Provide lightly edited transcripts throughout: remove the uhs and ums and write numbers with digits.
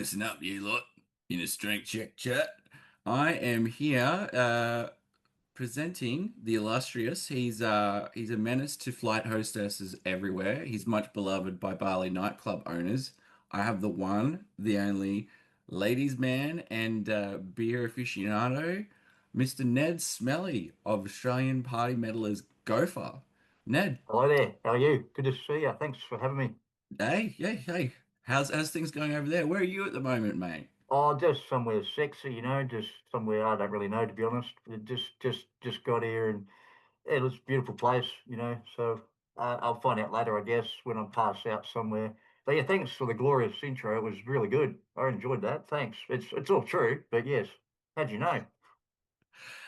Listen up, you lot. In a strength check chat. I am here presenting the illustrious. He's a menace to flight hostesses everywhere. He's much beloved by Bali nightclub owners. I have the one, the only ladies' man and beer aficionado, Mr. Ned Smelly of Australian party meddlers Gopher. Ned, Hello there. How are you? Good to see you. Thanks for having me. hey. How's things going over there? Where are you at the moment, mate? Oh, just somewhere sexy, just somewhere I don't really know, to be honest. Just got here and it was a beautiful place, So I'll find out later, I guess, when I'm passed out somewhere. But yeah, thanks for the glorious intro. It was really good. I enjoyed that. Thanks. It's all true, but yes. How'd you know?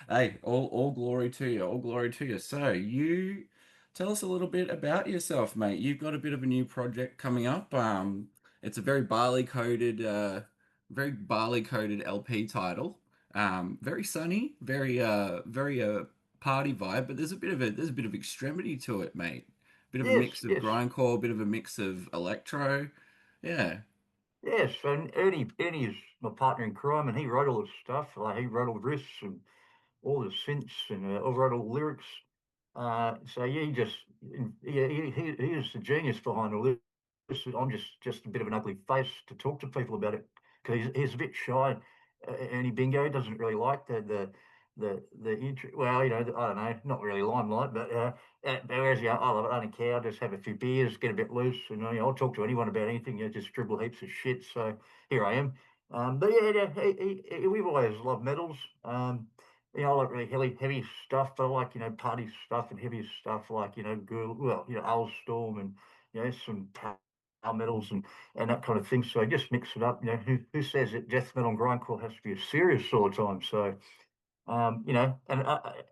Hey, all glory to you, all glory to you. So, you tell us a little bit about yourself, mate. You've got a bit of a new project coming up. It's a very barley coded LP title. Very sunny, very party vibe, but there's a bit of extremity to it, mate. Bit of a Yes, mix of yes. grindcore, bit of a mix of electro. Yeah, Yes, and Ernie's my partner in crime, and he wrote all the stuff. Like he wrote all the riffs and all the synths and overall all the lyrics. So yeah, he is the genius behind all this. I'm just a bit of an ugly face to talk to people about it because he's a bit shy. Ernie Bingo doesn't really like the intro. Well, I don't know, not really limelight, but whereas I love it. I don't care. I just have a few beers, get a bit loose, and I'll talk to anyone about anything. Just dribble heaps of shit. So here I am. But yeah, we've always loved medals. I like really heavy stuff, but I like, party stuff and heavy stuff like, girl, well, Storm and, some power metals and that kind of thing. So I just mix it up. Who says that death metal and grindcore has to be serious all the time? So, and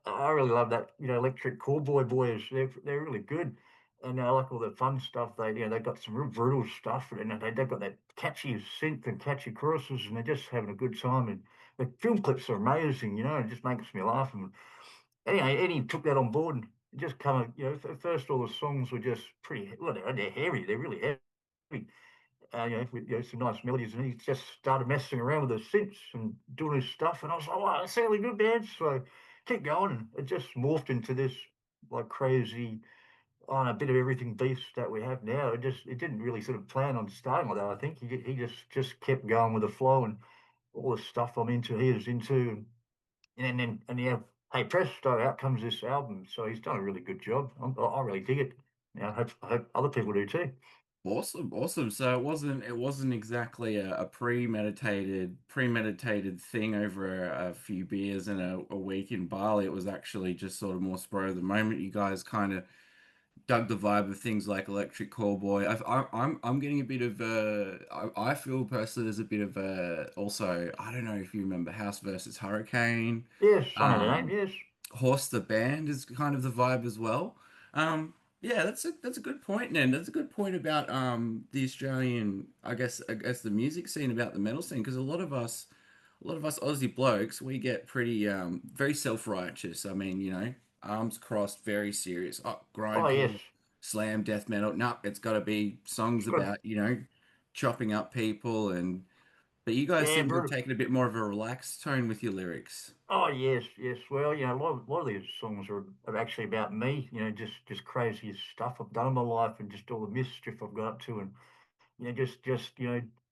I really love that, Electric Callboy Boys. They're really good. And I like all the fun stuff. They've got some real brutal stuff, and they've got that catchy synth and catchy choruses, and they're just having a good time. And the film clips are amazing, it just makes me laugh. And anyway, Eddie took that on board and it just kind of, at first all the songs were just pretty, well, they're heavy, they're really heavy. With, some nice melodies, and he just started messing around with the synths and doing his stuff. And I was like, "Wow, that's really good, man!" So keep going, and it just morphed into this like crazy, on a bit of everything beast that we have now. It didn't really sort of plan on starting like that. I think he just kept going with the flow, and all the stuff I'm into, he is into, and yeah, hey presto, out comes this album. So he's done a really good job. I really dig it. I hope other people do too. awesome. So it wasn't exactly a premeditated thing over a few beers and a week in Bali. It was actually just sort of more spur of the moment. You guys kind of dug the vibe of things like Electric Callboy. I'm getting a bit of I feel personally there's a bit of also I don't know if you remember House versus Hurricane. Yes, I know the name. Um, Yes. Horse the band is kind of the vibe as well. Yeah, that's a good point, Nan. That's a good point about the Australian, I guess the music scene, about the metal scene, because a lot of us Aussie blokes, we get pretty very self-righteous. I mean, arms crossed, very serious. Oh, Oh yes. grindcore, slam, death metal. No, it's got to be songs It's good. about, chopping up people, and but you guys Yeah, seem to have brutal. taken a bit more of a relaxed tone with your lyrics. Oh yes, yes. Well, a lot of these songs are actually about me. Just crazy stuff I've done in my life, and just all the mischief I've got up to, and just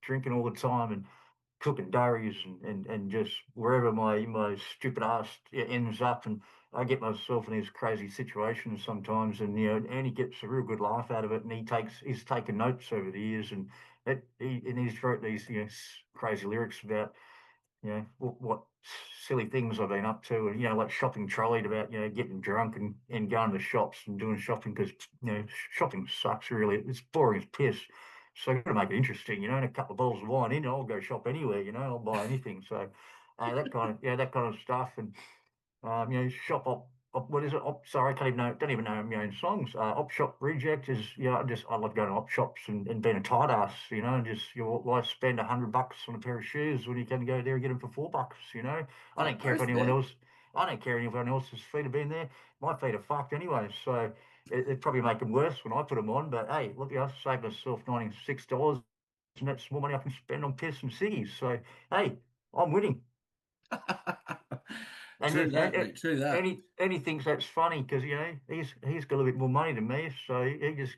drinking all the time and cooking durries and just wherever my stupid ass ends up, and I get myself in these crazy situations sometimes, and he gets a real good laugh out of it, and he's taken notes over the years, and he's wrote these crazy lyrics about what silly things I've been up to, and like shopping trolleyed about getting drunk and going to shops and doing shopping because shopping sucks really. It's boring as piss. So I've got to make it interesting, and a couple of bottles of wine in, I'll go shop anywhere, I'll buy anything. So that kind of stuff, and shop what is it? Sorry, I can't even know. Don't even know my own songs. Op shop reject is, I love going to op shops and being a tight ass, and just why spend $100 on a pair of shoes when you can go there and get them for $4? I Oh, don't care if both anyone there. else. I don't care if anyone else's feet have been there. My feet are fucked anyway, so it probably make them worse when I put them on. But hey, look, I saved myself $96 and that's more money I can spend on piss and ciggies. So hey, I'm winning. And True then that, mate. True that. and he thinks that's funny because he's got a bit more money than me, so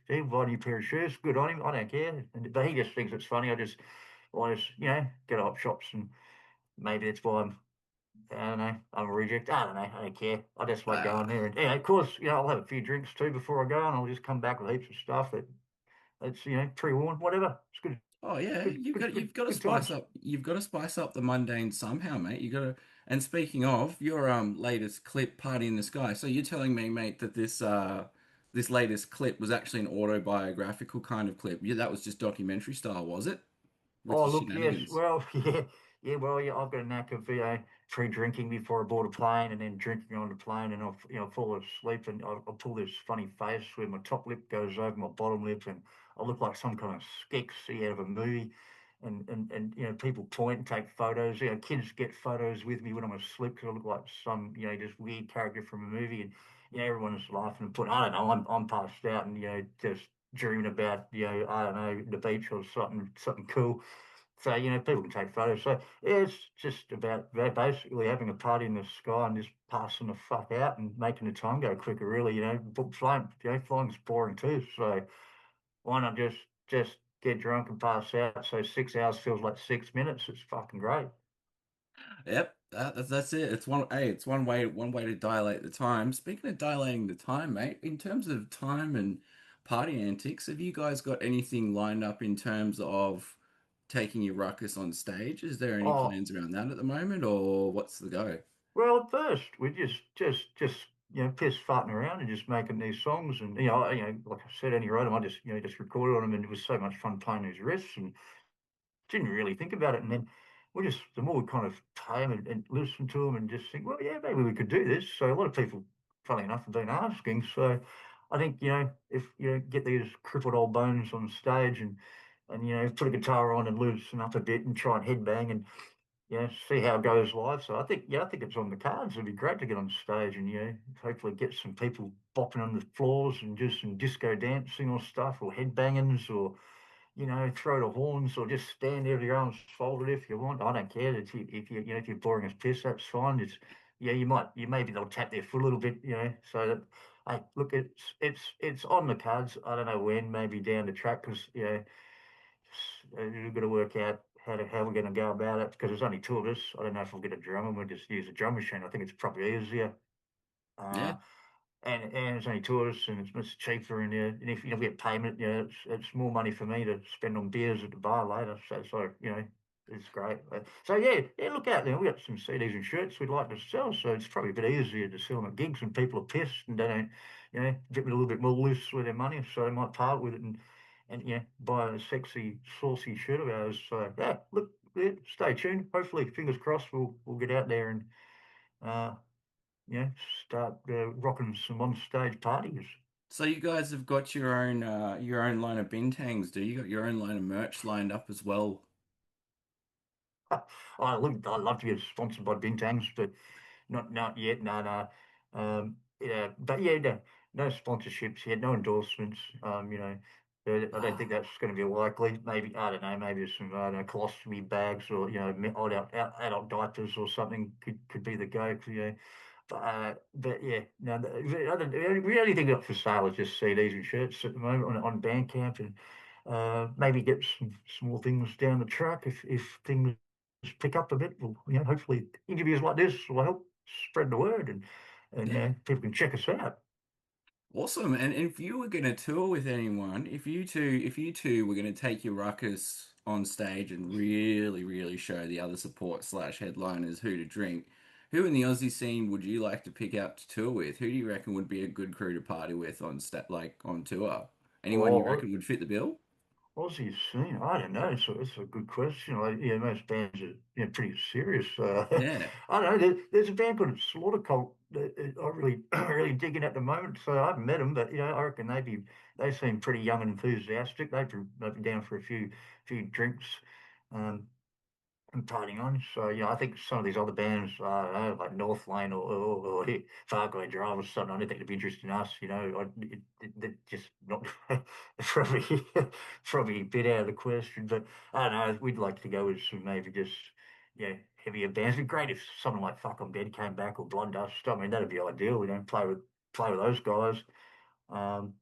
he'll buy a new pair of shoes. Good on him. I don't care, but he just thinks it's funny. I just get up shops, and maybe that's why I don't know, I'm a reject. I don't know. I don't care. I just like Uh, going there, and of course, I'll have a few drinks too before I go, and I'll just come back with heaps of stuff that's pre-warned, whatever. It's good, oh yeah, you've got to good times. spice up the mundane somehow, mate. You got to. And speaking of your latest clip, "Party in the Sky," so you're telling me, mate, that this latest clip was actually an autobiographical kind of clip. Yeah, that was just documentary style, was it? With Oh, your look, yes. shenanigans. Well, yeah. I've got a knack of, pre-drinking before I board a plane, and then drinking on the plane, and I'll, fall asleep, and I'll pull this funny face where my top lip goes over my bottom lip, and I look like some kind of skexy out of a movie. And people point and take photos. Kids get photos with me when I'm asleep because I look like some, just weird character from a movie, and everyone's laughing and putting. I don't know. I'm passed out, and just dreaming about, I don't know, the beach or something cool. So, people can take photos. So, yeah, it's just about basically having a party in the sky and just passing the fuck out and making the time go quicker, really. But flying's boring too. So, why not just get drunk and pass out? So, 6 hours feels like 6 minutes. It's fucking great. Yep, that's it. It's one way to dilate the time. Speaking of dilating the time, mate, in terms of time and party antics, have you guys got anything lined up in terms of taking your ruckus on stage? Is there any Oh, plans around that at the moment, or what's the go? well, at first we just piss farting around and just making these songs, and like I said, Annie wrote them. I just recorded on them, and it was so much fun playing these riffs, and didn't really think about it. And then the more we kind of play them and listen to them and just think, well, yeah, maybe we could do this. So a lot of people, funny enough, have been asking. So I think, if get these crippled old bones on stage, and put a guitar on and loosen up a bit and try and headbang and, see how it goes live. So I think it's on the cards. It'd be great to get on stage and, hopefully get some people bopping on the floors and do some disco dancing or stuff, or headbangings, or throw the horns, or just stand there with your arms folded if you want. I don't care. If you're boring as piss, that's fine. Maybe they'll tap their foot a little bit, so that, hey, look, it's on the cards. I don't know when, maybe down the track, because, we've got to work out how we're going to go about it, because there's only two of us. I don't know if we'll get a drum and we'll just use a drum machine. I think it's probably easier. Yeah, Uh, and it's only tourists, and it's much cheaper. And if we get payment, it's more money for me to spend on beers at the bar later. So it's great. So yeah, look out there. We got some CDs and shirts we'd like to sell, so it's probably a bit easier to sell them at gigs when people are pissed and they don't, get a little bit more loose with their money, so they might part with it and buy a sexy, saucy shirt of ours. So yeah, look, yeah, stay tuned. Hopefully, fingers crossed, we'll get out there and. Uh, start rocking some on stage parties. so you guys have got your own line of bintangs, do you? Got your own line of merch lined up as well? I love to get sponsored by Bintangs, but not yet. No, no. Yeah, but yeah, no sponsorships yet, no endorsements. I don't think Ah, that's going to be likely. Maybe, I don't know. Maybe some, I don't know, colostomy bags, or adult diapers or something could be the go. But yeah, no, the only thing got for sale is just CDs and shirts at the moment on Bandcamp, and maybe get some small things down the track if things pick up a bit. Well, hopefully interviews like this will help spread the word, and yeah. people can check us out. Awesome. And if you were going to tour with anyone, if you two were going to take your ruckus on stage and really, really show the other support slash headliners who to drink, who in the Aussie scene would you like to pick out to tour with? Who do you reckon would be a good crew to party with on on tour? Anyone you Or reckon would fit the bill? Aussie scene, I don't know. It's a good question. Most bands are pretty serious. Yeah. I don't know. There's a band called Slaughter Cult that I'm really really digging at the moment. So I haven't met them, but I reckon they seem pretty young and enthusiastic. They'd be down for a few drinks. Um, and partying on. So, I think some of these other bands, I don't know, like North Lane or Farquhar Drive or something, I don't think it'd be interesting in us, they're just not probably probably a bit out of the question. But I don't know, we'd like to go with some maybe just heavier bands. It'd be great if something like Fuck on Bed came back or Blonde Dust. I mean, that'd be ideal. Play with those guys. Um,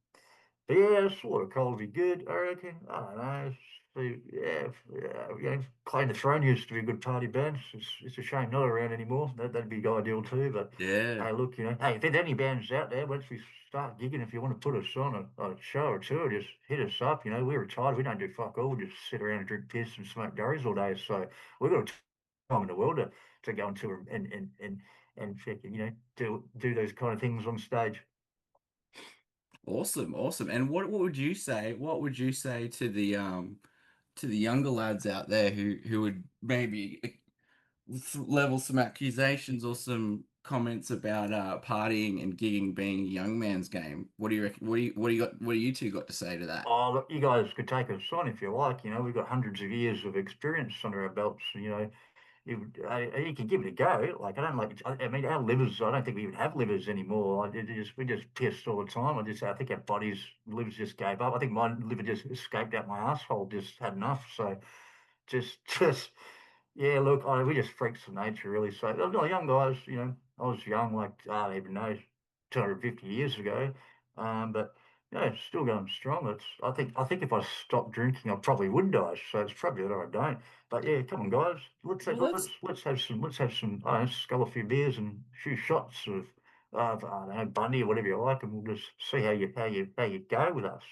but yeah, sort of cold would be good, I reckon. I don't know. So, Clay the Throne used to be a good party band. It's a shame not around anymore. That'd be ideal too. But Yeah. hey, look, hey, if there's any bands out there, once we start gigging, if you want to put us on a show or two, just hit us up. We're retired. We don't do fuck all. We just sit around and drink piss and smoke durries all day. So we've got a time in the world to go into and do those kind of things on stage. Awesome, awesome. And what would you say? What would you say to the younger lads out there who would maybe level some accusations or some comments about partying and gigging being a young man's game? What do you reckon? What do you two got to say to that? Oh, look, you guys could take us on if you like. We've got hundreds of years of experience under our belts. You can give it a go. Like, I don't like, I mean, our livers, I don't think we even have livers anymore. We just pissed all the time. I think our livers just gave up. I think my liver just escaped out my asshole, just had enough. So just, yeah, look, we just freaks of nature, really. So, no, young guys, I was young, like, I don't even know, 250 years ago. But, still going strong. I think if I stopped drinking, I probably would die. So it's probably that I don't. But yeah, come on, guys, Well, that's let's have some, I don't know, scull a few beers and a few shots of I don't know, Bundy or whatever you like, and we'll just see how you go with us.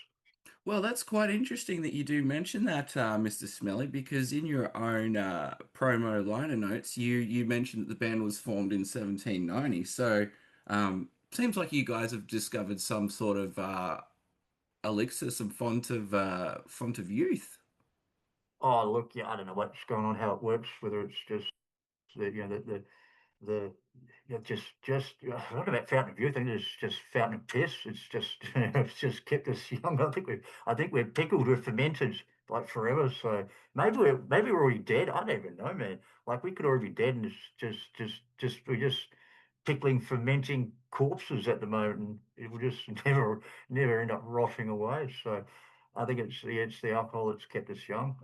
That's quite interesting that you do mention that, Mr. Smelly, because in your own promo liner notes, you mentioned that the band was formed in 1790. So, seems like you guys have discovered some sort of elixir, some font of youth. Oh, look, yeah, I don't know what's going on, how it works, whether it's just the I don't know about Fountain of Youth. I think it's just Fountain of Piss. It's just it's just kept us young. I think we're pickled, we're fermented like forever. So maybe we're already dead. I don't even know, man. Like we could already be dead, and it's we're just pickling, fermenting corpses at the moment, and it will just never end up rotting away. So I think it's the alcohol that's kept us young.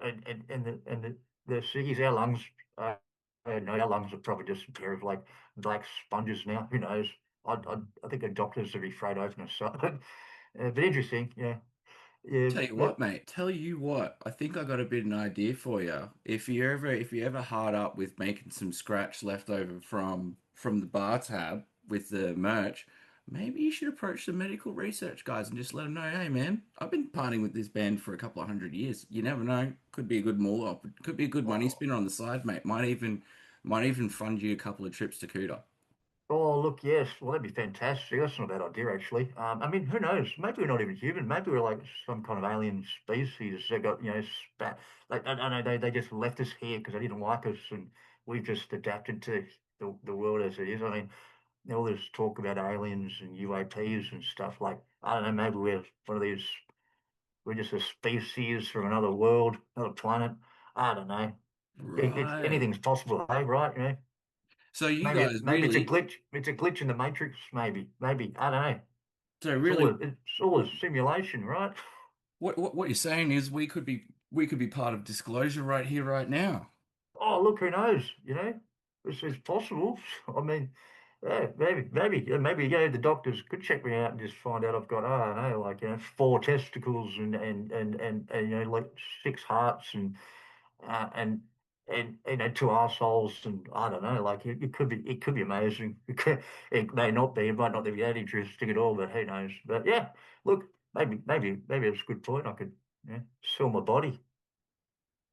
And the ciggies, our lungs. No, our lungs are probably just a pair of like black sponges now. Who knows? I think the doctors would be afraid to open us up. But interesting, yeah, yeah. Tell you what, mate. Tell you what. I think I got a bit of an idea for you. If you ever hard up with making some scratch left over from the bar tab with the merch, maybe you should approach the medical research guys and just let them know, hey man, I've been partying with this band for a couple of hundred years. You never know. Could be a good moolah. Could be a good money Oh, spinner on the side, mate. Might even fund you a couple of trips to Cuba. look, yes. Well, that'd be fantastic. That's not a bad idea, actually. I mean, who knows? Maybe we're not even human. Maybe we're like some kind of alien species that got, spat. Like, I know they just left us here because they didn't like us, and we've just adapted to the world as it is. I mean, all this talk about aliens and UAPs and stuff. Like, I don't know, maybe we're just a species from another world, another planet. I don't know. Right. Anything's possible, hey, right? So you Maybe guys maybe it's a really, glitch. It's a glitch in the matrix. Maybe I don't know. so It's all really, a simulation, right? what you're saying is we could be part of disclosure right here, right now. Oh, look, who knows? It's possible. I mean, yeah, maybe the doctors could check me out and just find out I've got, I don't know, like, four testicles and like six hearts and two assholes, and I don't know, like it could be amazing. It may not be. It might not be that interesting at all, but who knows? But yeah, look, maybe it's a good point. I could, sell my body.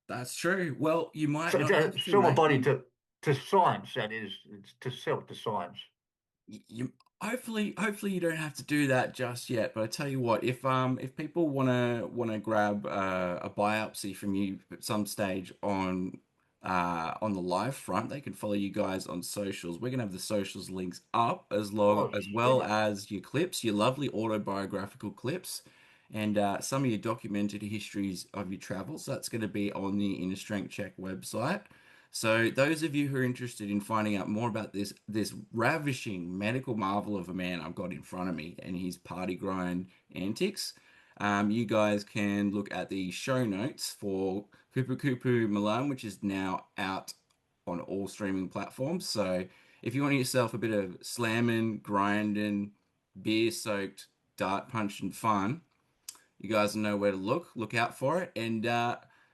That's true. Well, you might So, not have to, sell my mate. body to science. That is, it's to sell it to science. You hopefully you don't have to do that just yet. But I tell you what, if people wanna grab a biopsy from you at some stage on the live front, they can follow you guys on socials. We're gonna have the socials links up Oh, as well sweet. as your clips, your lovely autobiographical clips. and some of your documented histories of your travels. That's going to be on the Inner Strength Check website. So those of you who are interested in finding out more about this ravishing medical marvel of a man I've got in front of me and his party grind antics, you guys can look at the show notes for Kupu Kupu Milan, which is now out on all streaming platforms. So if you want yourself a bit of slamming, grinding, beer-soaked, dart punching fun, you guys know where to look. Look out for it. And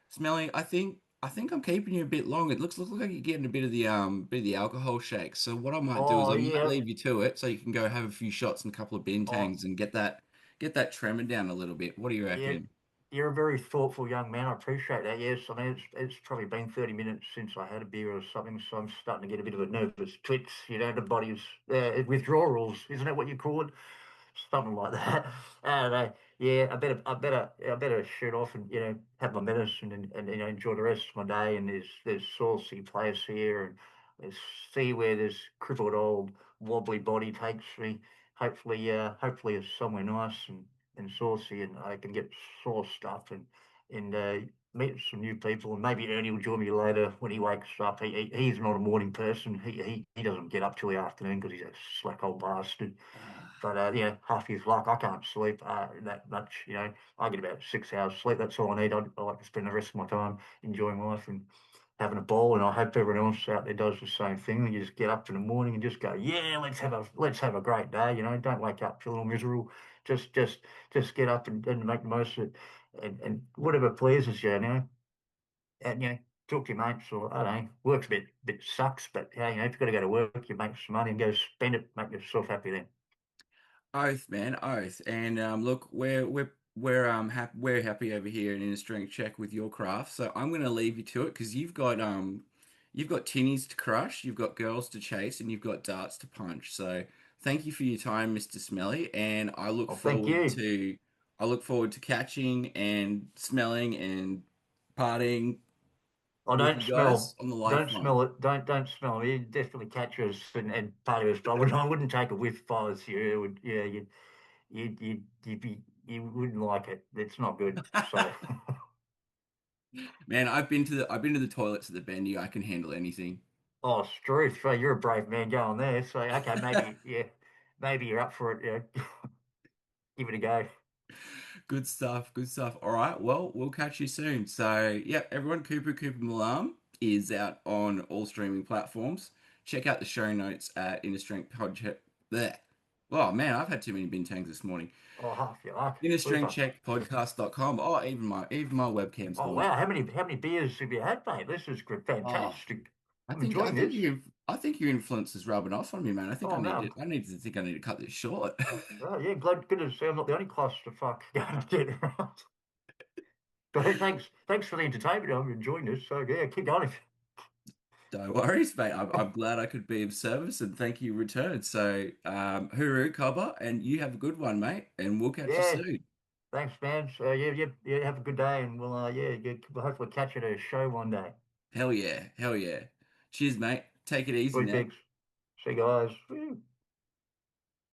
Smelly, I think I'm keeping you a bit long. It looks like you're getting a bit of the alcohol shake. So what I might do is Oh I might yeah. leave you to it so you can go have a few shots and a couple of Oh bintangs and get that tremor down a little bit. What do you yeah. reckon? You're a very thoughtful young man. I appreciate that. Yes, I mean it's probably been 30 minutes since I had a beer or something, so I'm starting to get a bit of a nervous twitch. You know, the body's withdrawals, isn't that what you call it? Something like that. And yeah, I better shoot off and have my medicine and enjoy the rest of my day. And there's saucy place here, and let's see where this crippled old wobbly body takes me. Hopefully it's somewhere nice and saucy, and I can get sauce stuff and meet some new people. And maybe Ernie will join me later when he wakes up. He's not a morning person. He doesn't get up till the afternoon because he's a slack old bastard. Ah, But half his luck, I can't sleep that much. I get about 6 hours sleep. That's all I need. I like to spend the rest of my time enjoying life and having a ball. And I hope everyone else out there does the same thing. You just get up in the morning and just go, yeah, let's have a great day. Don't wake up feeling miserable. Just get up and make the most of it, and whatever pleases you. And talk to your mates, or I don't know, work's a bit sucks, but yeah, if you've got to go to work, you make some money and go spend it, make yourself happy then. oath, man, oath. And look, we're happy over here in a strength check with your craft. So I'm gonna leave you to it because you've got tinnies to crush, you've got girls to chase, and you've got darts to punch. So thank you for your time, Mr. Smelly, and Oh, thank you. I look forward to catching and smelling and partying I with don't you guys smell, on the don't lifeline. smell it. Don't smell it. You definitely catch us and party us. But I wouldn't take a whiff if I was you. It would, yeah, you wouldn't like it. It's not good. So, Man, I've been to the toilets at the Bendy. I can handle anything. oh, Struth, well, you're a brave man going there. So, okay, maybe, yeah, maybe you're up for it. Yeah, give it a go. Good stuff. Good stuff. All right. Well, we'll catch you soon. So, yeah, everyone, Cooper Malam is out on all streaming platforms. Check out the show notes at Inner Strength Podcast. There. Oh man, I've had too many bintangs this morning. Oh, half you like. Inner Strength Super. Check Podcast.com. Oh, even my webcam's Oh, going. wow. How many beers have you had, mate? This is good, Oh, fantastic. I I'm think I enjoying think this. your influence is rubbing off on me, man. Oh, no. I need to cut this short. Oh, yeah, glad good to see I'm not the only clusterfuck going to get it right. But hey, thanks for the entertainment. I'm enjoying this. So yeah, keep going. No worries, mate. I'm glad I could be of service and thank you in return. So, hooroo, Cobber, and you have a good one, mate, and we'll catch you Yeah, soon. thanks, man. So yeah. Have a good day, and we'll hopefully catch you at a show one day. Hell yeah. Hell yeah. Cheers, mate. Take it easy Sweet now. pigs. See you guys. Woo.